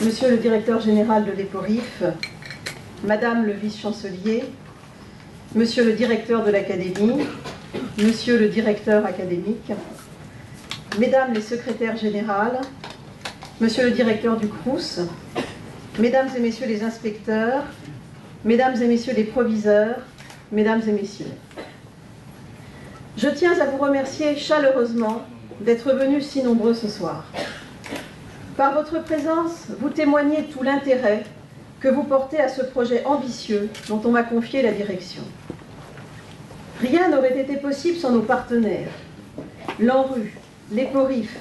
Monsieur le directeur général de l'EPORIF, Madame le vice-chancelier, Monsieur le directeur de l'Académie, Monsieur le directeur académique, Mesdames les secrétaires générales, Monsieur le directeur du Crous, Mesdames et Messieurs les inspecteurs, Mesdames et Messieurs les proviseurs, Mesdames et Messieurs. Je tiens à vous remercier chaleureusement d'être venus si nombreux ce soir. Par votre présence, vous témoignez tout l'intérêt que vous portez à ce projet ambitieux dont on m'a confié la direction. Rien n'aurait été possible sans nos partenaires, l'ANRU, l'EPORIF,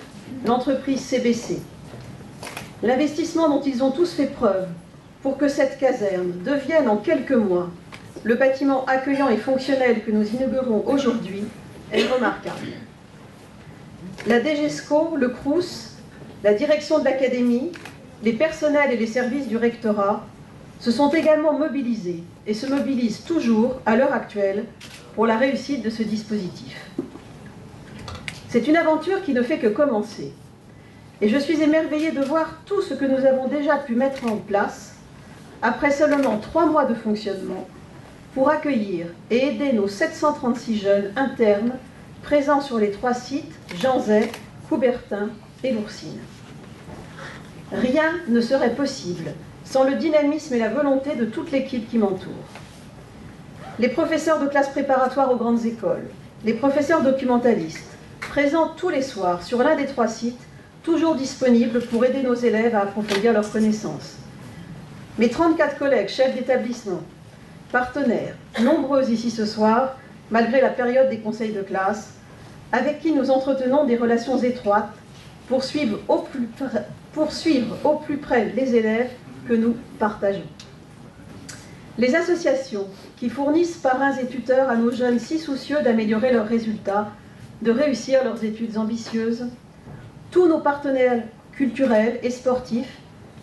l'entreprise CBC. L'investissement dont ils ont tous fait preuve pour que cette caserne devienne en quelques mois le bâtiment accueillant et fonctionnel que nous inaugurons aujourd'hui est remarquable. La DGESCO, le Crous, la direction de l'Académie, les personnels et les services du rectorat se sont également mobilisés et se mobilisent toujours à l'heure actuelle pour la réussite de ce dispositif. C'est une aventure qui ne fait que commencer. Et je suis émerveillée de voir tout ce que nous avons déjà pu mettre en place après seulement 3 mois de fonctionnement pour accueillir et aider nos 736 jeunes internes présents sur les 3 sites, Janzay, Coubertin et Lourcine. Rien ne serait possible sans le dynamisme et la volonté de toute l'équipe qui m'entoure. Les professeurs de classes préparatoires aux grandes écoles, les professeurs documentalistes, présents tous les soirs sur l'un des 3 sites, toujours disponibles pour aider nos élèves à approfondir leurs connaissances. Mes 34 collègues chefs d'établissement, partenaires, nombreux ici ce soir, malgré la période des conseils de classe, avec qui nous entretenons des relations étroites pour suivre au plus près les élèves que nous partageons. Les associations qui fournissent parrains et tuteurs à nos jeunes si soucieux d'améliorer leurs résultats, de réussir leurs études ambitieuses, tous nos partenaires culturels et sportifs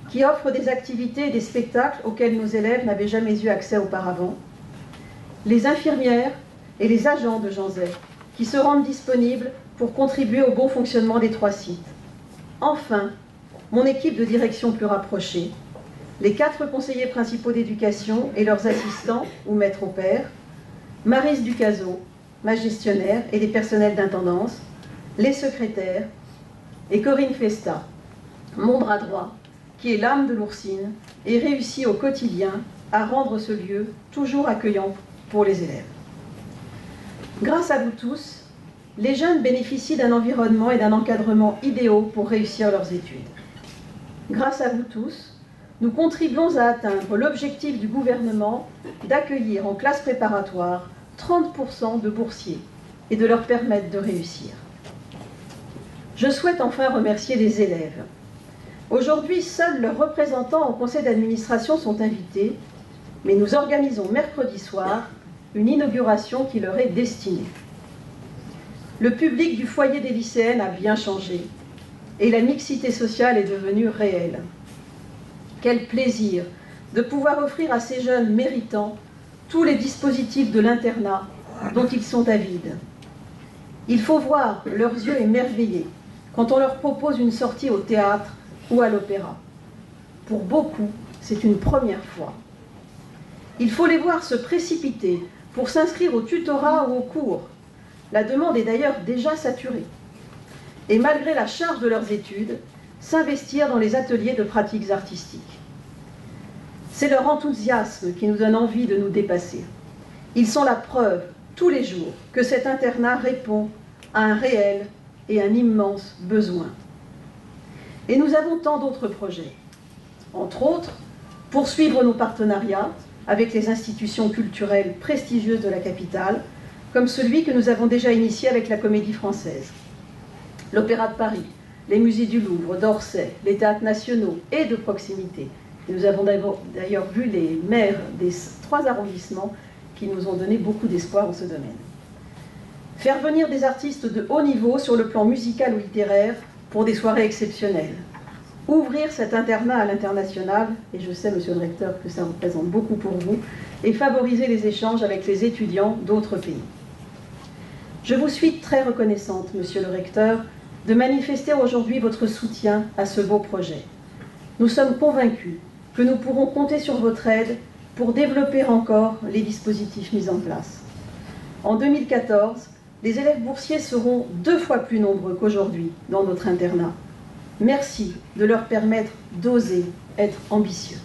qui offrent des activités et des spectacles auxquels nos élèves n'avaient jamais eu accès auparavant, les infirmières et les agents de Janzay qui se rendent disponibles pour contribuer au bon fonctionnement des 3 sites. Enfin, mon équipe de direction plus rapprochée, les 4 conseillers principaux d'éducation et leurs assistants ou maîtres au pair, Maryse Ducazeau, ma gestionnaire et les personnels d'intendance, les secrétaires, et Corinne Festa, mon bras droit, qui est l'âme de Lourcine et réussit au quotidien à rendre ce lieu toujours accueillant pour les élèves. Grâce à vous tous, les jeunes bénéficient d'un environnement et d'un encadrement idéaux pour réussir leurs études. Grâce à vous tous, nous contribuons à atteindre l'objectif du gouvernement d'accueillir en classe préparatoire 30% de boursiers et de leur permettre de réussir. Je souhaite enfin remercier les élèves. Aujourd'hui, seuls leurs représentants au conseil d'administration sont invités, mais nous organisons mercredi soir une inauguration qui leur est destinée. Le public du foyer des lycéennes a bien changé et la mixité sociale est devenue réelle. Quel plaisir de pouvoir offrir à ces jeunes méritants tous les dispositifs de l'internat dont ils sont avides. Il faut voir leurs yeux émerveillés quand on leur propose une sortie au théâtre ou à l'opéra. Pour beaucoup, c'est une première fois. Il faut les voir se précipiter pour s'inscrire au tutorat ou au cours. La demande est d'ailleurs déjà saturée. Et malgré la charge de leurs études, s'investir dans les ateliers de pratiques artistiques. C'est leur enthousiasme qui nous donne envie de nous dépasser. Ils sont la preuve, tous les jours, que cet internat répond à un réel et un immense besoin. Et nous avons tant d'autres projets. Entre autres, poursuivre nos partenariats avec les institutions culturelles prestigieuses de la capitale, comme celui que nous avons déjà initié avec la Comédie Française. L'Opéra de Paris, les musées du Louvre, d'Orsay, les théâtres nationaux et de proximité. Et nous avons d'ailleurs vu les maires des 3 arrondissements qui nous ont donné beaucoup d'espoir en ce domaine. Faire venir des artistes de haut niveau sur le plan musical ou littéraire pour des soirées exceptionnelles. Ouvrir cet internat à l'international, et je sais, monsieur le recteur, que ça représente beaucoup pour vous, et favoriser les échanges avec les étudiants d'autres pays. Je vous suis très reconnaissante, monsieur le recteur, de manifester aujourd'hui votre soutien à ce beau projet. Nous sommes convaincus que nous pourrons compter sur votre aide pour développer encore les dispositifs mis en place. En 2014, les élèves boursiers seront 2 fois plus nombreux qu'aujourd'hui dans notre internat. Merci de leur permettre d'oser être ambitieux.